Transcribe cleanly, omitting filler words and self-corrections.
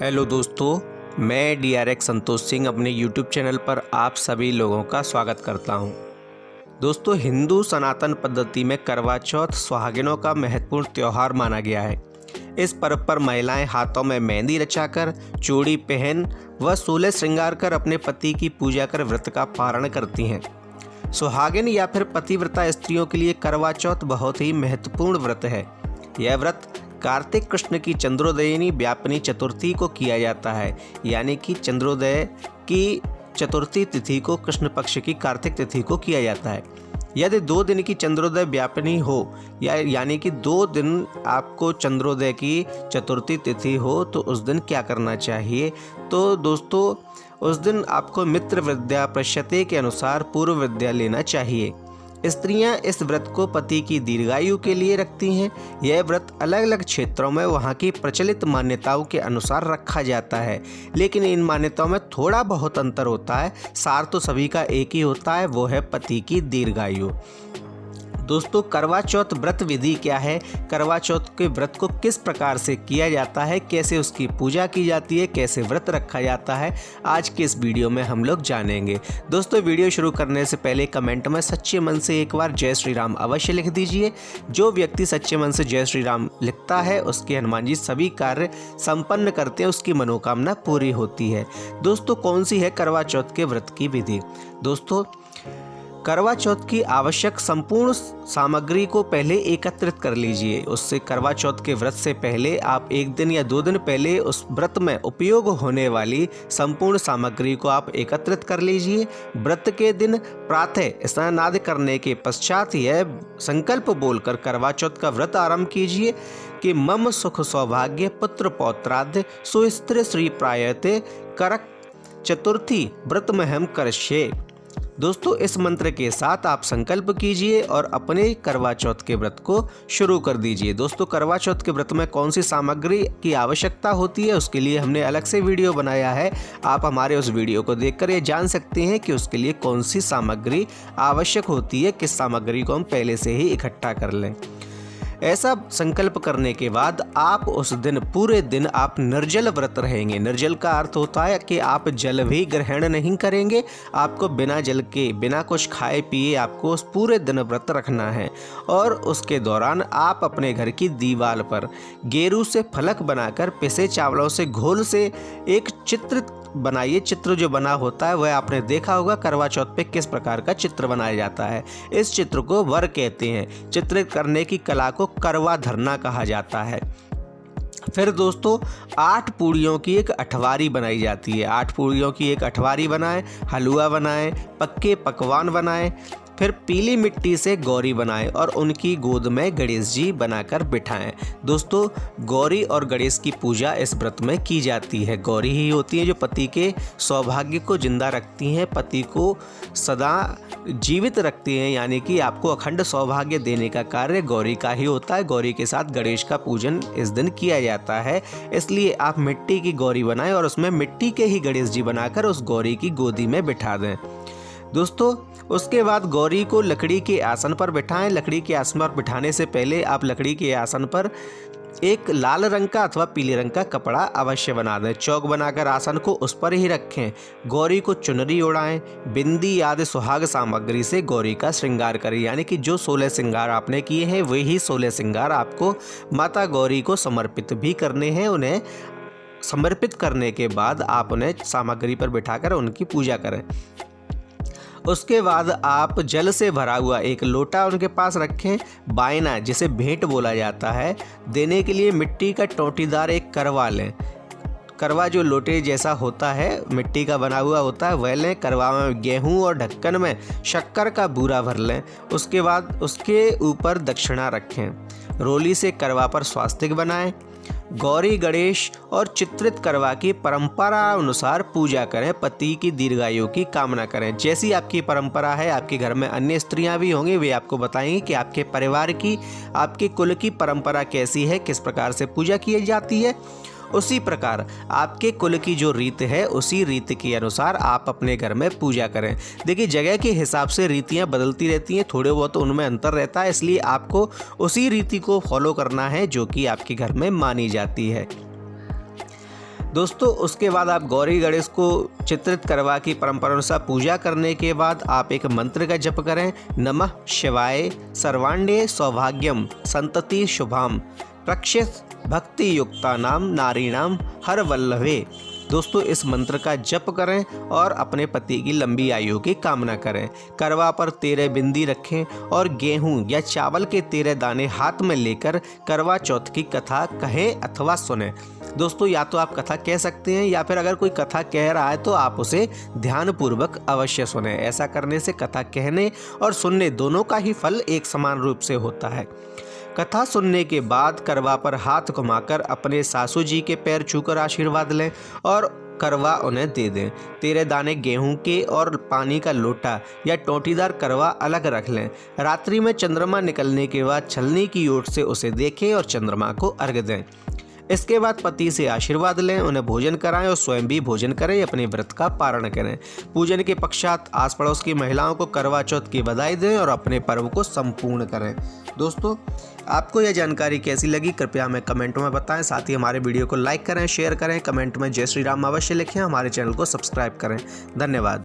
Hello दोस्तों, मैं DRX Santosh Singh अपने YouTube चैनल पर आप सभी लोगों का स्वागत करता हूं। दोस्तों, हिंदू सनातन पद्धति में करवा चौथ सुहागिनों का महत्वपूर्ण त्यौहार माना गया है। इस पर्व पर महिलाएं हाथों में मेहंदी रचाकर, चूड़ी पहन व सोलह श्रृंगार कर अपने पति की पूजा कर व्रत का पारण करती हैं। सुहागिन या फिर पतिव्रता स्त्रियों के लिए करवा चौथ बहुत ही महत्वपूर्ण व्रत है। यह व्रत कार्तिक कृष्ण की चंद्रोदयिनी व्यापिनी चतुर्थी को किया जाता है, यानी कि चंद्रोदय की चतुर्थी तिथि को कृष्ण पक्ष की कार्तिक तिथि को किया जाता है। यदि 2 दिन की चंद्रोदय व्यापिनी हो यानी कि 2 दिन आपको चंद्रोदय की चतुर्थी तिथि हो तो उस दिन क्या करना चाहिए? तो दोस्तों, उस दिन आपको मित्र विद्या प्रशस्ति के अनुसार पूर्व विद्या लेना चाहिए। स्त्रियां इस व्रत को पति की दीर्घायु के लिए रखती हैं। यह व्रत अलग अलग क्षेत्रों में वहां की प्रचलित मान्यताओं के अनुसार रखा जाता है, लेकिन इन मान्यताओं में थोड़ा बहुत अंतर होता है। सार तो सभी का एक ही होता है, वो है पति की दीर्घायु। दोस्तों, करवा चौथ व्रत विधि क्या है? करवा चौथ के व्रत को किस प्रकार से किया जाता है, कैसे उसकी पूजा की जाती है, कैसे व्रत रखा जाता है, आज के इस वीडियो में हम लोग जानेंगे। दोस्तों, वीडियो शुरू करने से पहले कमेंट में सच्चे मन से एक बार जय श्री राम अवश्य लिख दीजिए। जो व्यक्ति सच्चे मन से जय श्री राम लिखता है उसके हनुमान जी सभी कार्य संपन्न करते हैं, उसकी मनोकामना पूरी होती है। दोस्तों, कौन सी है करवा चौथ के व्रत की विधि? दोस्तों, करवा चौथ की आवश्यक संपूर्ण सामग्री को पहले एकत्रित कर लीजिए। उससे करवा चौथ के व्रत से पहले आप 1 दिन या 2 दिन पहले उस व्रत में उपयोग होने वाली संपूर्ण सामग्री को आप एकत्रित कर लीजिए। व्रत के दिन प्रातः स्नान आदि करने के पश्चात यह संकल्प बोलकर करवा चौथ का व्रत आरंभ कीजिए कि मम सुख सौभाग्य पुत्र पौत्राद्य सुस्त्री श्री प्रायते करक चतुर्थी व्रत में हम करश्ये। दोस्तों, इस मंत्र के साथ आप संकल्प कीजिए और अपने करवा चौथ के व्रत को शुरू कर दीजिए। दोस्तों, करवा चौथ के व्रत में कौन सी सामग्री की आवश्यकता होती है उसके लिए हमने अलग से वीडियो बनाया है। आप हमारे उस वीडियो को देखकर ये जान सकते हैं कि उसके लिए कौन सी सामग्री आवश्यक होती है, किस सामग्री को हम पहले से ही इकट्ठा कर लें। ऐसा संकल्प करने के बाद आप उस दिन पूरे दिन आप निर्जल व्रत रहेंगे। निर्जल का अर्थ होता है कि आप जल भी ग्रहण नहीं करेंगे। आपको बिना जल के, बिना कुछ खाए पिए आपको उस पूरे दिन व्रत रखना है। और उसके दौरान आप अपने घर की दीवार पर गेरू से फलक बनाकर पिसे चावलों से घोल से एक चित्र बनाइए। चित्र जो बना होता है वह आपने देखा होगा करवा चौथ पे किस प्रकार का चित्र बनाया जाता है। इस चित्र को वर कहते हैं। चित्रित करने की कला को करवा धरना कहा जाता है। फिर दोस्तों, 8 पूड़ियों की एक अठवारी बनाई जाती है। 8 पूड़ियों की एक अठवारी बनाएं, हलवा बनाएं, पक्के पकवान बनाएं, फिर पीली मिट्टी से गौरी बनाएं और उनकी गोद में गणेश जी बनाकर बिठाएं। दोस्तों, गौरी और गणेश की पूजा इस व्रत में की जाती है। गौरी ही होती है जो पति के सौभाग्य को जिंदा रखती हैं, पति को सदा जीवित रखती हैं, यानी कि आपको अखंड सौभाग्य देने का कार्य गौरी का ही होता है। गौरी के साथ गणेश का पूजन इस दिन किया जाता है। इसलिए आप मिट्टी की गौरी बनाएं और उसमें मिट्टी के ही गणेश जी बनाकर उस गौरी की गोदी में बिठा दें। दोस्तों, उसके बाद गौरी को लकड़ी के आसन पर बिठाएं। लकड़ी के आसन पर बिठाने से पहले आप लकड़ी के आसन पर एक लाल रंग का अथवा पीले रंग का कपड़ा अवश्य बना दें। चौक बनाकर आसन को उस पर ही रखें। गौरी को चुनरी ओढ़ाएं। बिंदी आदि सुहाग सामग्री से गौरी का श्रृंगार करें, यानी कि जो 16 श्रृंगार आपने किए हैं वही 16 श्रृंगार आपको माता गौरी को समर्पित भी करने हैं। उन्हें समर्पित करने के बाद आप उन्हें सामग्री पर बिठाकर उनकी पूजा करें। उसके बाद आप जल से भरा हुआ एक लोटा उनके पास रखें। बायना, जिसे भेंट बोला जाता है, देने के लिए मिट्टी का टोटीदार एक करवा लें। करवा जो लोटे जैसा होता है, मिट्टी का बना हुआ होता है, वह लें। करवा में गेहूं और ढक्कन में शक्कर का बूरा भर लें। उसके बाद उसके ऊपर दक्षिणा रखें। रोली से करवा पर स्वास्तिक बनाएं। गौरी, गणेश और चित्रित करवा की परंपरा अनुसार पूजा करें। पति की दीर्घायु की कामना करें। जैसी आपकी परंपरा है, आपके घर में अन्य स्त्रियां भी होंगी, वे आपको बताएंगी कि आपके परिवार की, आपके कुल की परंपरा कैसी है, किस प्रकार से पूजा की जाती है। उसी प्रकार आपके कुल की जो रीत है उसी रीत के अनुसार आप अपने घर में पूजा करें। देखिए, जगह के हिसाब से रीतियाँ बदलती रहती हैं, थोड़े बहुत तो उनमें अंतर रहता है, इसलिए आपको उसी रीति को फॉलो करना है जो कि आपके घर में मानी जाती है। दोस्तों उसके बाद आप गौरी गणेश को चित्रित करवा की परंपरा अनुसार पूजा करने के बाद आप एक मंत्र का जप करें। नमः शिवाय सर्वाण्ये सौभाग्यम संतति शुभाम प्रक्षित भक्ति युक्ता नाम नारीणाम हर वल्लभे। दोस्तों इस मंत्र का जप करें और अपने पति की लंबी आयु की कामना करें। करवा पर 13 बिंदी रखें और गेहूं या चावल के 13 दाने हाथ में लेकर करवा चौथ की कथा कहें अथवा सुने। दोस्तों या तो आप कथा कह सकते हैं या फिर अगर कोई कथा कह रहा है तो आप उसे ध्यानपूर्वक अवश्य सुने। ऐसा करने से कथा कहने और सुनने दोनों का ही फल एक समान रूप से होता है। कथा सुनने के बाद करवा पर हाथ घुमाकर अपने सासू जी के पैर छूकर आशीर्वाद लें और करवा उन्हें दे दें। 13 दाने गेहूं के और पानी का लोटा या टोटीदार करवा अलग रख लें। रात्रि में चंद्रमा निकलने के बाद छलनी की ओर से उसे देखें और चंद्रमा को अर्घ्य दें। इसके बाद पति से आशीर्वाद लें, उन्हें भोजन कराएं और स्वयं भी भोजन करें, अपने व्रत का पारण करें। पूजन के पश्चात आस पड़ोस की महिलाओं को करवा चौथ की बधाई दें और अपने पर्व को संपूर्ण करें। दोस्तों आपको यह जानकारी कैसी लगी कृपया हमें कमेंटों में बताएं। साथ ही हमारे वीडियो को लाइक करें, शेयर करें, कमेंट में जय श्री राम अवश्य लिखें। हमारे चैनल को सब्सक्राइब करें। धन्यवाद।